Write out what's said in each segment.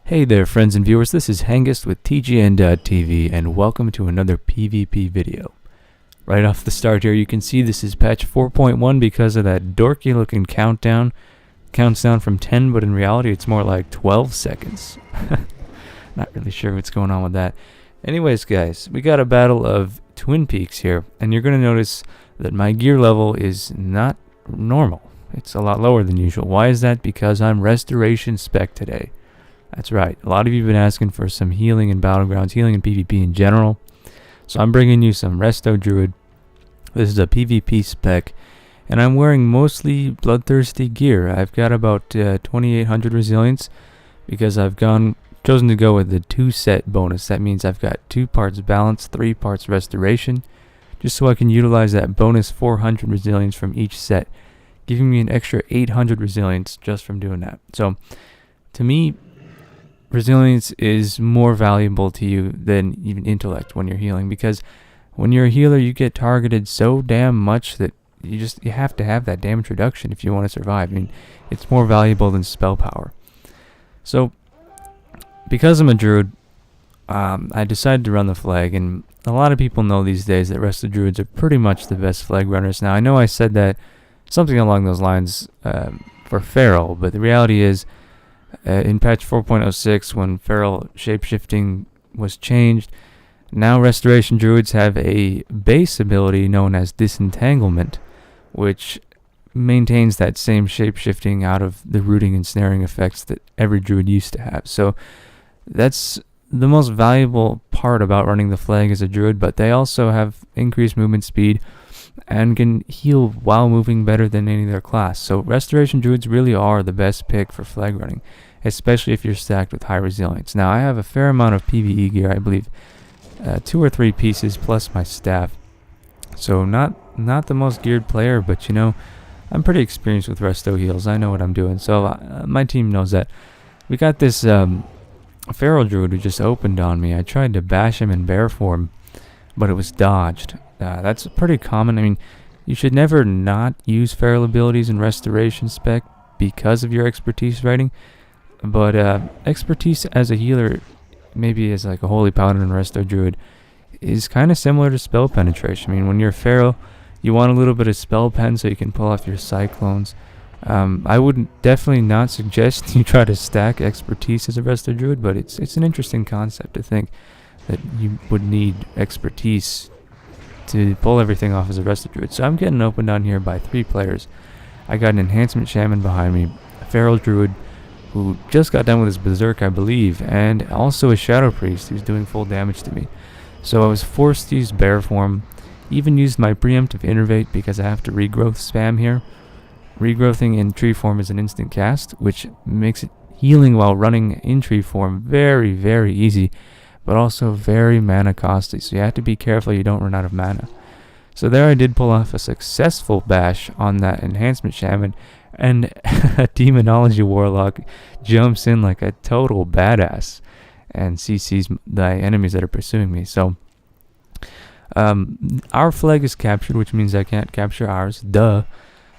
Hey there friends and viewers, this is Hengest with TGN.TV and welcome to another PvP video. Right off the start here you can see this is patch 4.1 because of that dorky looking countdown. Counts down from 10 but in reality it's more like 12 seconds. Not really sure what's going on with that. Anyways guys, we got a battle of Twin Peaks here and you're going to notice that my gear level is not normal. It's a lot lower than usual. Why is that? Because I'm Restoration Spec today. That's right. A lot of you have been asking for some healing in Battlegrounds, healing in PvP in general. So I'm bringing you some Resto Druid. This is a PvP spec. And I'm wearing mostly bloodthirsty gear. I've got about 2800 resilience because I've chosen to go with the 2-set bonus. That means I've got 2 parts balance, 3 parts restoration, just so I can utilize that bonus 400 resilience from each set, giving me an extra 800 resilience just from doing that. So to me, resilience is more valuable to you than even intellect when you're healing, because when you're a healer you get targeted so damn much that you have to have that damage reduction if you want to survive. I mean, it's more valuable than spell power. So because I'm a druid, I decided to run the flag, and a lot of people know these days that Resto Druids are pretty much the best flag runners. Now I know I said that something along those lines for Feral, but the reality is in patch 4.06, when Feral shapeshifting was changed, now Restoration Druids have a base ability known as Disentanglement, which maintains that same shapeshifting out of the rooting and snaring effects that every Druid used to have. So that's the most valuable part about running the flag as a Druid, but they also have increased movement speed and can heal while moving better than any other class. So Restoration Druids really are the best pick for flag running, especially if you're stacked with high resilience. Now I have a fair amount of PvE gear, I believe 2 or 3 pieces plus my staff. So not the most geared player, but you know, I'm pretty experienced with resto heals. I know what I'm doing. So my team knows that. We got this Feral Druid who just opened on me. I tried to bash him in bear form, but it was dodged. That's pretty common. I mean, you should never not use feral abilities in Restoration Spec because of your expertise rating, but expertise as a healer, maybe as like a Holy Paladin and Resto Druid, is kind of similar to spell penetration. I mean, when you're feral, you want a little bit of spell pen so you can pull off your cyclones. I would definitely not suggest you try to stack expertise as a Resto Druid, but it's an interesting concept to think that you would need expertise to pull everything off as a Resto Druid. So I'm getting opened on here by 3 players. I got an Enhancement Shaman behind me, a Feral Druid who just got done with his Berserk, I believe, and also a Shadow Priest who's doing full damage to me. So I was forced to use bear form, even used my preemptive innervate because I have to regrowth spam here. Regrowthing in tree form is an instant cast, which makes it healing while running in tree form very, very easy, but also very mana costly, so you have to be careful you don't run out of mana. So there I did pull off a successful bash on that Enhancement Shaman, and a Demonology Warlock jumps in like a total badass and CCs the enemies that are pursuing me. So our flag is captured, which means I can't capture ours, duh.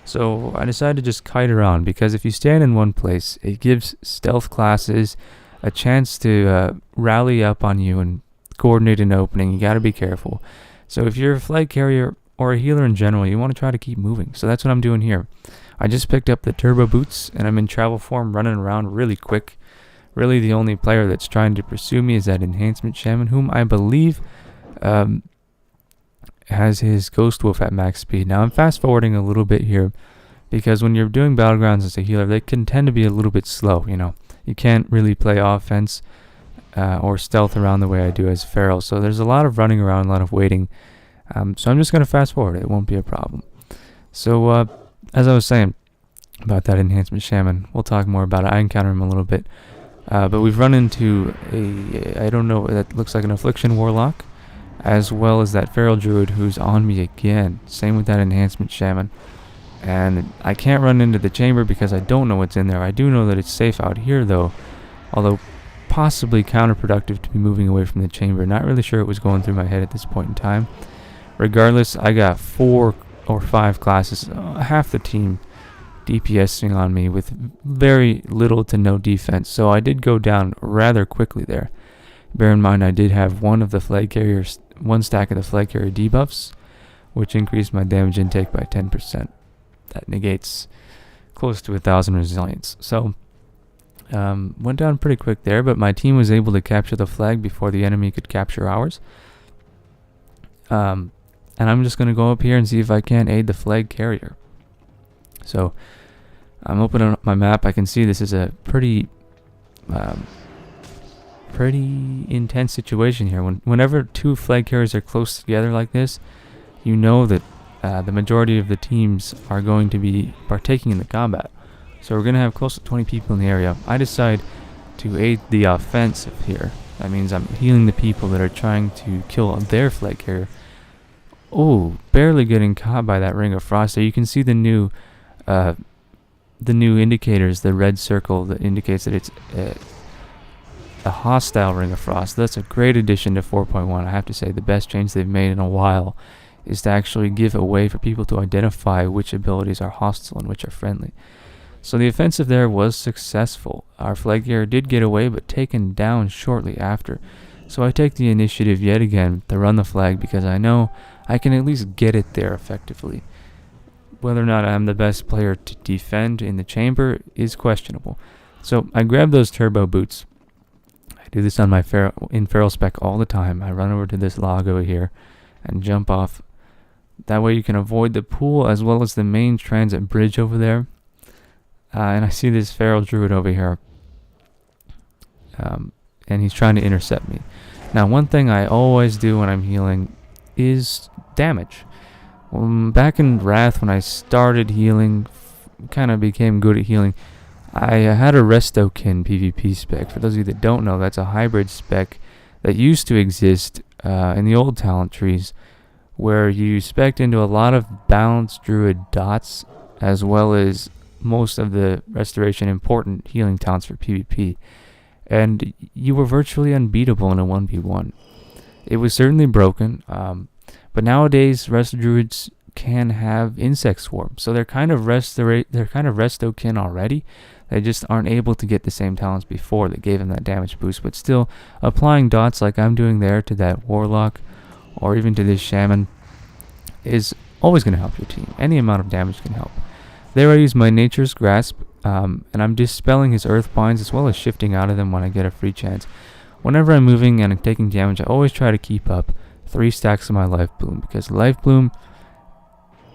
So I decided to just kite around, because if you stand in one place, it gives stealth classes a chance to rally up on you and coordinate an opening. You got to be careful. So if you're a flag carrier or a healer in general, you want to try to keep moving. So that's what I'm doing here. I just picked up the turbo boots and I'm in travel form, running around really quick. Really the only player that's trying to pursue me is that Enhancement Shaman, whom I believe has his Ghost Wolf at max speed. Now I'm fast forwarding a little bit here, because when you're doing Battlegrounds as a healer, they can tend to be a little bit slow, you know. You can't really play offense or stealth around the way I do as Feral. So there's a lot of running around, a lot of waiting. So I'm just going to fast forward. It won't be a problem. So as I was saying about that Enhancement Shaman, we'll talk more about it. I encounter him a little bit. But we've run into I don't know, that looks like an Affliction Warlock, as well as that Feral Druid who's on me again. Same with that Enhancement Shaman. And I can't run into the chamber because I don't know what's in there. I do know that it's safe out here though, although possibly counterproductive to be moving away from the chamber. Not really sure what was going through my head at this point in time. Regardless, I got 4 or 5 classes, half the team DPSing on me with very little to no defense. So I did go down rather quickly there. Bear in mind I did have one stack of the flag carrier debuffs, which increased my damage intake by 10%. That negates close to 1,000 resilience. So went down pretty quick there, but my team was able to capture the flag before the enemy could capture ours. And I'm just going to go up here and see if I can aid the flag carrier. So I'm opening up my map. I can see this is a pretty intense situation here. Whenever two flag carriers are close together like this, you know that the majority of the teams are going to be partaking in the combat. So we're going to have close to 20 people in the area. I decide to aid the offensive here. That means I'm healing the people that are trying to kill their flag carrier. Oh, barely getting caught by that ring of frost there. You can see the new indicators, the red circle that indicates that it's a hostile ring of frost. That's a great addition to 4.1. I have to say the best change they've made in a while is to actually give a way for people to identify which abilities are hostile and which are friendly. So the offensive there was successful. Our flag carrier did get away, but taken down shortly after. So I take the initiative yet again to run the flag because I know I can at least get it there effectively. Whether or not I'm the best player to defend in the chamber is questionable. So I grab those turbo boots. I do this on my feral spec all the time. I run over to this log over here and jump off. That way you can avoid the pool as well as the main transit bridge over there. And I see this feral druid over here. And he's trying to intercept me. Now one thing I always do when I'm healing is damage. Back in Wrath when I started healing, kind of became good at healing, I had a Restokin PvP spec. For those of you that don't know, that's a hybrid spec that used to exist in the old talent trees, where you spec'd into a lot of balanced druid dots, as well as most of the restoration important healing talents for PvP. And you were virtually unbeatable in a 1v1. It was certainly broken, but nowadays Resto Druids can have Insect Swarm, so they're kind of Restokin already. They just aren't able to get the same talents before that gave them that damage boost, but still applying dots like I'm doing there to that Warlock or even to this Shaman is always going to help your team. Any amount of damage can help. There I use my Nature's Grasp, and I'm dispelling his Earth Binds as well as shifting out of them when I get a free chance. Whenever I'm moving and I'm taking damage, I always try to keep up 3 stacks of my Life Bloom, because Life Bloom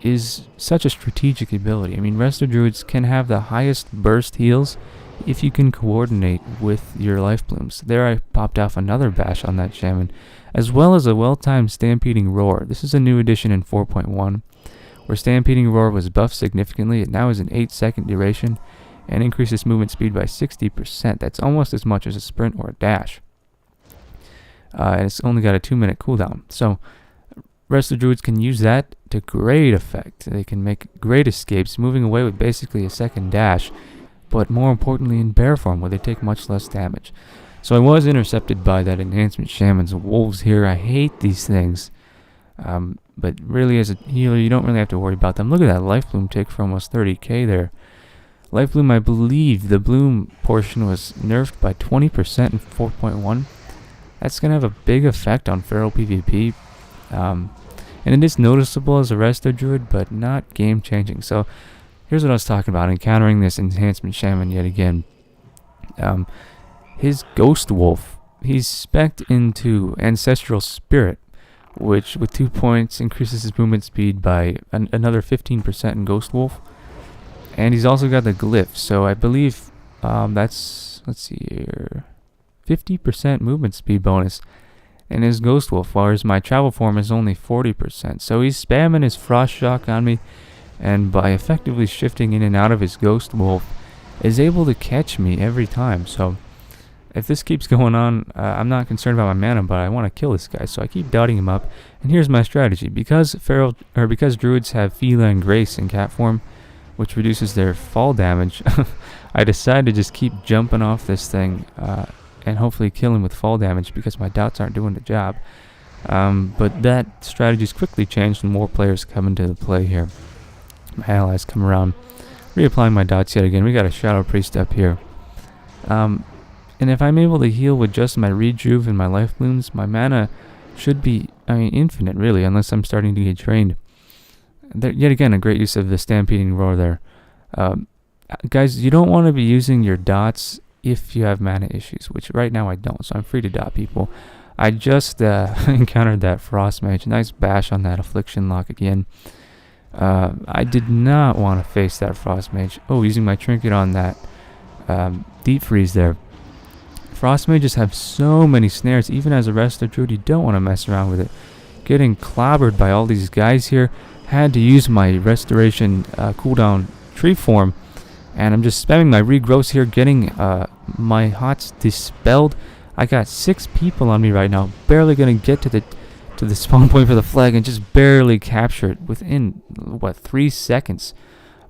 is such a strategic ability. I mean, Resto Druids can have the highest burst heals if you can coordinate with your Life Blooms. There I popped off another bash on that Shaman, as well as a well-timed Stampeding Roar. This is a new addition in 4.1, where Stampeding Roar was buffed significantly. It now is an 8-second duration and increases movement speed by 60%. That's almost as much as a sprint or a dash. And it's only got a 2-minute cooldown. So Resto Druids can use that to great effect. They can make great escapes, moving away with basically a second dash, but more importantly in bear form, where they take much less damage. So I was intercepted by that enhancement Shaman's Wolves here. I hate these things. But really as a healer, you don't really have to worry about them. Look at that Life Bloom tick for almost 30k there. Life Bloom, I believe the bloom portion was nerfed by 20% in 4.1. That's going to have a big effect on feral PvP. And it is noticeable as a Resto Druid, but not game changing. So here's what I was talking about, encountering this enhancement Shaman yet again. His Ghost Wolf, he's spec'd into Ancestral Spirit, which with 2 points increases his movement speed by another 15% in Ghost Wolf. And he's also got the glyph, so I believe that's, let's see here, 50% movement speed bonus in his Ghost Wolf, whereas my travel form is only 40%. So he's spamming his Frost Shock on me, and by effectively shifting in and out of his Ghost Wolf, is able to catch me every time. So if this keeps going on, I'm not concerned about my mana, but I want to kill this guy, so I keep dotting him up. And here's my strategy: because Druids have Feline Grace in cat form, which reduces their fall damage, I decide to just keep jumping off this thing and hopefully kill him with fall damage, because my dots aren't doing the job. But that strategy's quickly changed when more players come into the play here. My allies come around reapplying my dots yet again. We got a Shadow Priest up here. And if I'm able to heal with just my Rejuve and my Life Blooms, my mana should be, infinite really, unless I'm starting to get drained. Yet again, a great use of the Stampeding Roar there. Guys, you don't want to be using your dots if you have mana issues, which right now I don't, so I'm free to dot people. I just encountered that Frost Mage. Nice bash on that Affliction Lock again. I did not want to face that Frost Mage. Oh, using my Trinket on that Deep Freeze there. Frost Mages have so many snares. Even as a Resto Druid, you don't want to mess around with it. Getting clobbered by all these guys here. Had to use my Restoration cooldown Tree Form. And I'm just spamming my Regrowth here, getting my Hots dispelled. I got 6 people on me right now. Barely going to get to the spawn point for the flag and just barely capture it within, 3 seconds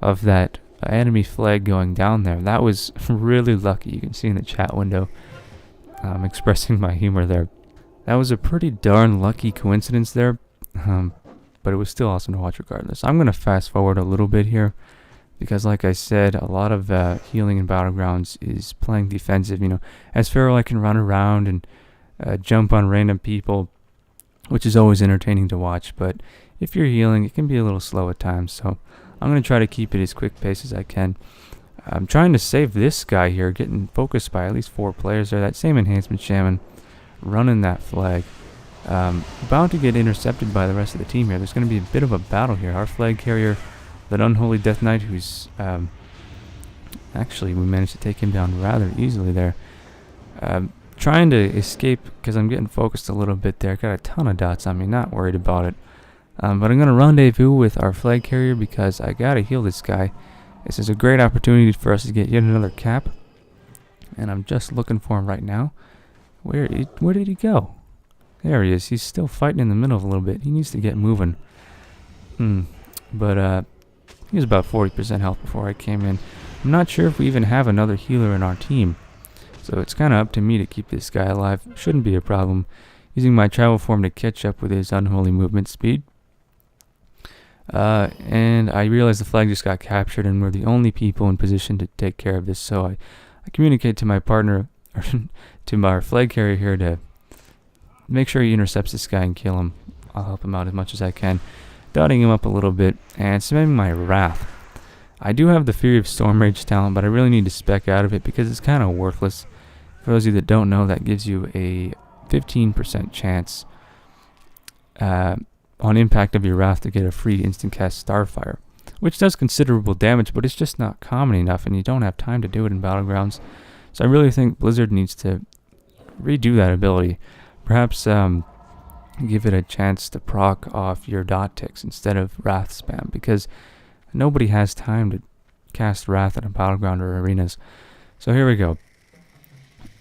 of that enemy flag going down there. That was really lucky. You can see in the chat window. Expressing my humor there. That was a pretty darn lucky coincidence there, but it was still awesome to watch regardless. I'm going to fast forward a little bit here because, like I said, a lot of healing in Battlegrounds is playing defensive. As Pharaoh, I can run around and jump on random people, which is always entertaining to watch, but if you're healing, it can be a little slow at times, so I'm going to try to keep it as quick pace as I can. I'm trying to save this guy here, getting focused by at least 4 players there. That same Enhancement Shaman running that flag. About to get intercepted by the rest of the team here. There's going to be a bit of a battle here. Our flag carrier, that Unholy Death Knight, who's... actually, we managed to take him down rather easily there. Trying to escape because I'm getting focused a little bit there. Got a ton of dots on me, not worried about it. But I'm going to rendezvous with our flag carrier because I got to heal this guy. This is a great opportunity for us to get yet another cap. And I'm just looking for him right now. Where did he go? There he is. He's still fighting in the middle a little bit. He needs to get moving. But he was about 40% health before I came in. I'm not sure if we even have another healer in our team. So it's kind of up to me to keep this guy alive. Shouldn't be a problem. Using my travel form to catch up with his unholy movement speed. And I realized the flag just got captured and we're the only people in position to take care of this. So I communicate to my partner, or to our flag carrier here, to make sure he intercepts this guy and kill him. I'll help him out as much as I can. Dotting him up a little bit and spamming my Wrath. I do have the Fury of Stormrage talent, but I really need to spec out of it because it's kind of worthless. For those of you that don't know, that gives you a 15% chance on impact of your Wrath to get a free instant cast Starfire, which does considerable damage, but it's just not common enough and you don't have time to do it in Battlegrounds. So I really think Blizzard needs to redo that ability. Perhaps give it a chance to proc off your dot ticks instead of Wrath spam, because nobody has time to cast Wrath in a Battleground or arenas. So here we go.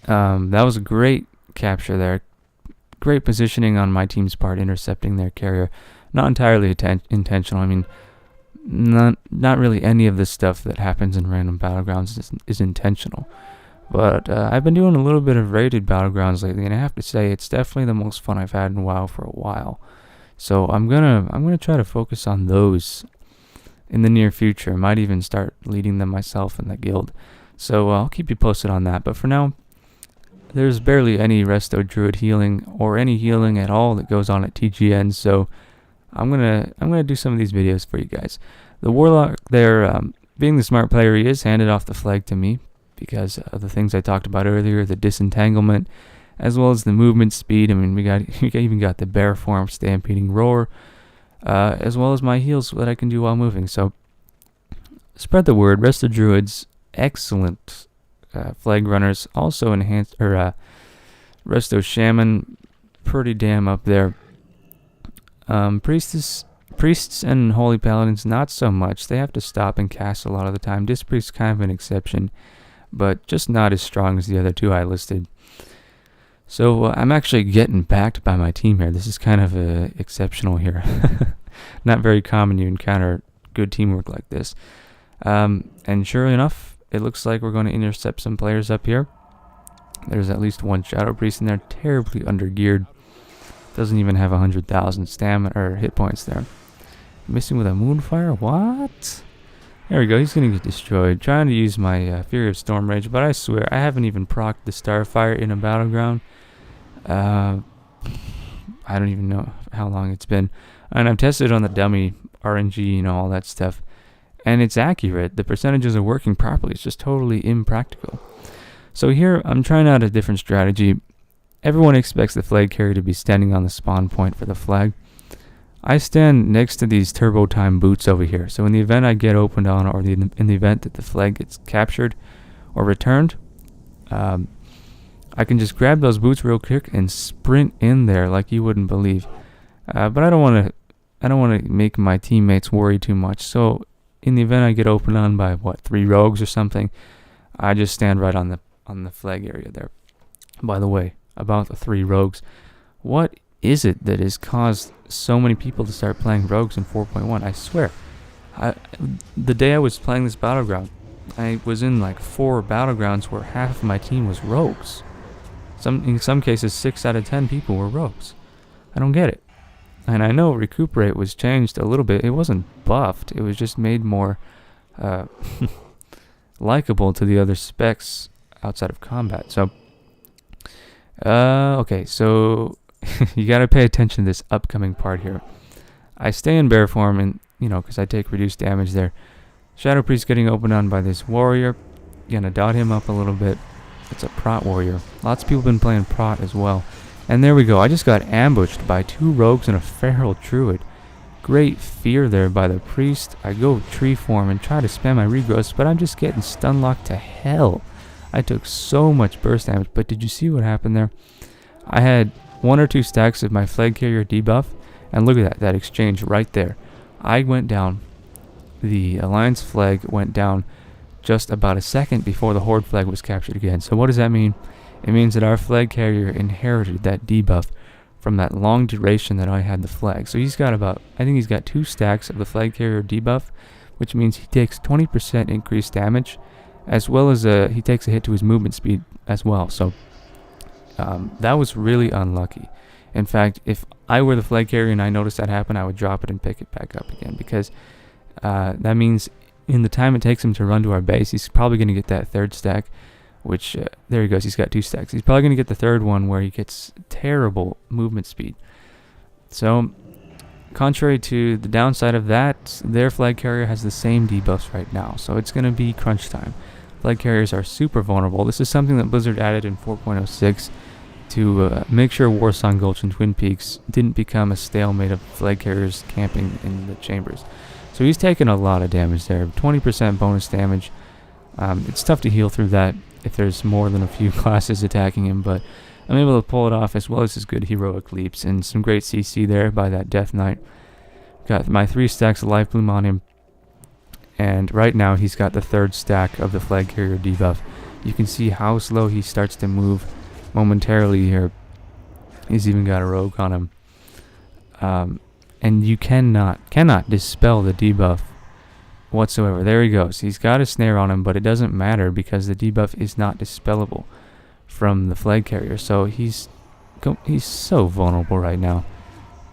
That was a great capture there. Great positioning on my team's part, intercepting their carrier. Not entirely intentional. I mean, not really any of the stuff that happens in random Battlegrounds is intentional. But I've been doing a little bit of rated Battlegrounds lately, and I have to say it's definitely the most fun I've had in WoW for a while. So I'm gonna try to focus on those in the near future. Might even start leading them myself in the guild. So I'll keep you posted on that. But for now, there's barely any Resto Druid healing or any healing at all that goes on at TGN, so I'm gonna do some of these videos for you guys. The Warlock there, being the smart player he is, handed off the flag to me because of the things I talked about earlier, the disentanglement, as well as the movement speed. I mean, we even got the bear form, Stampeding Roar, as well as my heals that I can do while moving. So spread the word. Resto Druids, excellent flag runners, also enhanced, or Resto Shaman, pretty damn up there. Priests and Holy Paladins, not so much. They have to stop and cast a lot of the time. Disc Priest's kind of an exception, but just not as strong as the other two I listed. So I'm actually getting backed by my team here. This is kind of exceptional here. Not very common you encounter good teamwork like this. And sure enough, it looks like we're going to intercept some players up here. There's at least one Shadow Priest in there, terribly undergeared. Doesn't even have 100,000 stamina or hit points there. Missing with a Moonfire? What? There we go. He's going to get destroyed. Trying to use my Fury of Stormrage, but I swear I haven't even procced the Starfire in a battleground. I don't even know how long it's been. And I've tested on the dummy RNG, all that stuff. And it's accurate. The percentages are working properly. It's just totally impractical. So here, I'm trying out a different strategy. Everyone expects the flag carrier to be standing on the spawn point for the flag. I stand next to these turbo time boots over here. So in the event I get opened on, or in the event that the flag gets captured or returned, I can just grab those boots real quick and sprint in there like you wouldn't believe. But I don't want to make my teammates worry too much. So in the event I get opened on by 3 rogues or something, I just stand right on the flag area there. By the way, about the 3 rogues, what is it that has caused so many people to start playing rogues in 4.1? I swear, the day I was playing this battleground, I was in 4 battlegrounds where half of my team was rogues. In some cases, 6 out of 10 people were rogues. I don't get it. And I know Recuperate was changed a little bit. It wasn't buffed. It was just made more likable to the other specs outside of combat. So, okay, so you gotta pay attention to this upcoming part here. I stay in bear form, and because I take reduced damage there. Shadow Priest getting opened on by this warrior. Gonna dot him up a little bit. It's a prot warrior. Lots of people have been playing prot as well. And there we go. I just got ambushed by 2 rogues and a feral druid. Great fear there by the priest. I go tree form and try to spam my regrowths, but I'm just getting stun locked to hell. I took so much burst damage, but did you see what happened there? I had 1 or 2 stacks of my flag carrier debuff, and look at that exchange right there. I went down. The alliance flag went down just about a second before the horde flag was captured again. So what does that mean? It means that our flag carrier inherited that debuff from that long duration that I had the flag. So he's got I think he's got 2 stacks of the flag carrier debuff, which means he takes 20% increased damage, as well as he takes a hit to his movement speed as well. So that was really unlucky. In fact, if I were the flag carrier and I noticed that happen, I would drop it and pick it back up again, because that means in the time it takes him to run to our base, he's probably going to get that 3rd stack, which, there he goes, he's got 2 stacks. He's probably going to get the 3rd one where he gets terrible movement speed. So, contrary to the downside of that, their flag carrier has the same debuffs right now, so it's going to be crunch time. Flag carriers are super vulnerable. This is something that Blizzard added in 4.06 to make sure Warsong Gulch and Twin Peaks didn't become a stalemate of flag carriers camping in the chambers. So he's taking a lot of damage there, 20% bonus damage. It's tough to heal through that if there's more than a few classes attacking him, but I'm able to pull it off, as well as his good heroic leaps and some great CC there by that Death Knight. Got my 3 stacks of Life Bloom on him, and right now he's got the 3rd stack of the flag carrier debuff. You can see how slow he starts to move momentarily here. He's even got a rogue on him. And you cannot dispel the debuff whatsoever. There he goes. He's got a snare on him, but it doesn't matter because the debuff is not dispellable from the flag carrier. So he's so vulnerable right now.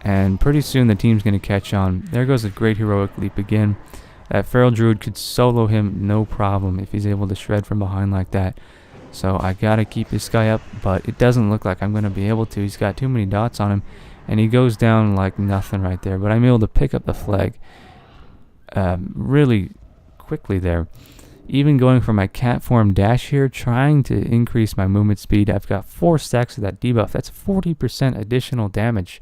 And pretty soon the team's going to catch on. There goes a great heroic leap again. That feral druid could solo him no problem if he's able to shred from behind like that. So I got to keep this guy up, but it doesn't look like I'm going to be able to. He's got too many dots on him. And he goes down like nothing right there. But I'm able to pick up the flag really quickly there. Even going for my cat form dash here, trying to increase my movement speed. I've got 4 stacks of that debuff. That's 40% additional damage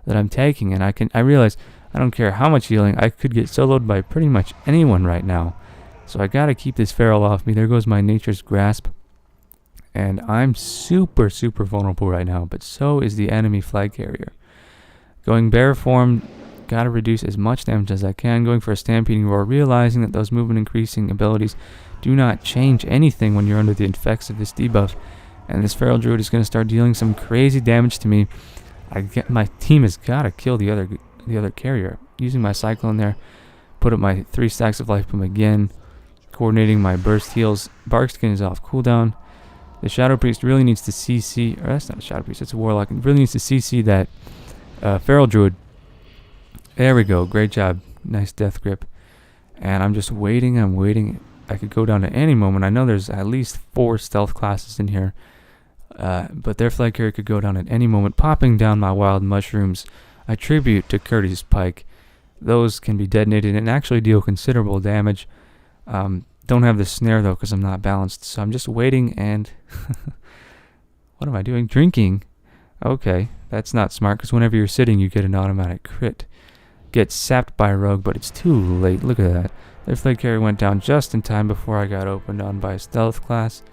that I'm taking. And I realize I don't care how much healing. I could get soloed by pretty much anyone right now. So I got to keep this feral off me. There goes my Nature's Grasp. And I'm super, super vulnerable right now. But so is the enemy flag carrier. Going bear form, gotta reduce as much damage as I can. Going for a stampeding roar, realizing that those movement increasing abilities do not change anything when you're under the effects of this debuff. And this feral druid is gonna start dealing some crazy damage to me. My team has gotta kill the other carrier. Using my cyclone there, put up my 3 stacks of life boom again. Coordinating my burst heals. Barkskin is off cooldown. The Shadow Priest really needs to CC, or that's not a Shadow Priest, it's a Warlock. It really needs to CC that feral druid. There we go. Great job. Nice death grip. And I'm just waiting. I'm waiting. I could go down at any moment. I know there's at least 4 stealth classes in here. But their flag carrier could go down at any moment, popping down my wild mushrooms. I tribute to Curdy's pike. Those can be detonated and actually deal considerable damage. Don't have the snare though because I'm not balanced. So I'm just waiting and... What am I doing? Drinking. Okay, that's not smart because whenever you're sitting you get an automatic crit. Get sapped by a rogue, but it's too late. Look at that. Their flag carrier went down just in time before I got opened on by a stealth class.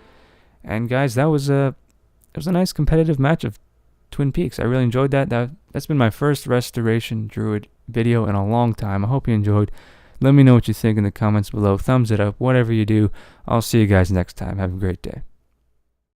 And guys, that was a nice competitive match of Twin Peaks. I really enjoyed that. That's been my first Restoration Druid video in a long time. I hope you enjoyed. Let me know what you think in the comments below. Thumbs it up, whatever you do. I'll see you guys next time. Have a great day.